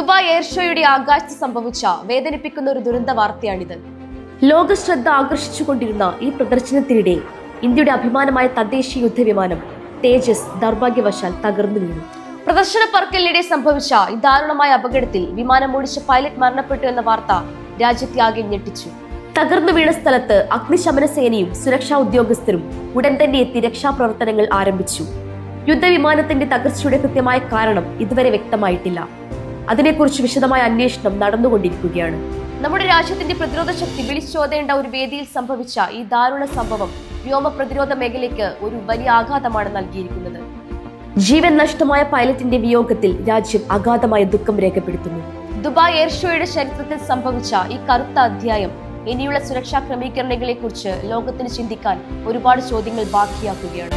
Dubai എയർഷോയുടെ ആകാശത്ത് സംഭവിച്ച വേദനിപ്പിക്കുന്ന ഒരു ദുരന്ത വാർത്തയാണിത്. ലോക ശ്രദ്ധ ആകർഷിച്ചുകൊണ്ടിരുന്ന ഈ പ്രദർശനത്തിനിടെ ഇന്ത്യയുടെ അഭിമാനമായ തദ്ദേശീയ യുദ്ധവിമാനം തേജസ് ദൗർഭാഗ്യവശാൽ തകർന്നു വീണു. പ്രദർശന പറക്കലിനിടെ സംഭവിച്ച ഈ ദാരുണമായ അപകടത്തിൽ വിമാനം ഓടിച്ച പൈലറ്റ് മരണപ്പെട്ടു എന്ന വാർത്ത രാജ്യത്തെ ഞെട്ടിച്ചു. തകർന്നു വീണ സ്ഥലത്ത് അഗ്നിശമന സേനയും സുരക്ഷാ ഉദ്യോഗസ്ഥരും ഉടൻ തന്നെ എത്തി രക്ഷാപ്രവർത്തനങ്ങൾ ആരംഭിച്ചു. യുദ്ധവിമാനത്തിന്റെ തകർച്ചയുടെ കൃത്യമായ കാരണം ഇതുവരെ വ്യക്തമായിട്ടില്ല. അതിനെക്കുറിച്ച് വിശദമായ അന്വേഷണം നടന്നുകൊണ്ടിരിക്കുകയാണ്. നമ്മുടെ രാജ്യത്തിന്റെ പ്രതിരോധ ശക്തി വിളിച്ചോതേണ്ട ഒരു വേദിയിൽ സംഭവിച്ച ഈ ദാരുണ സംഭവം വ്യോമ പ്രതിരോധ മേഖലയ്ക്ക് ഒരു വലിയ ആഘാതമാണ് നൽകിയിരിക്കുന്നത്. ജീവൻ നഷ്ടമായ പൈലറ്റിന്റെ വിയോഗത്തിൽ രാജ്യം അഗാധമായ ദുഃഖം രേഖപ്പെടുത്തുന്നു. ദുബായ് എയർഷോയുടെ ചരിത്രത്തിൽ സംഭവിച്ച ഈ കറുത്ത അധ്യായം ഇനിയുള്ള സുരക്ഷാ ക്രമീകരണങ്ങളെ കുറിച്ച് ലോകത്തിന് ചിന്തിക്കാൻ ഒരുപാട് ചോദ്യങ്ങൾ ബാക്കിയാക്കുകയാണ്.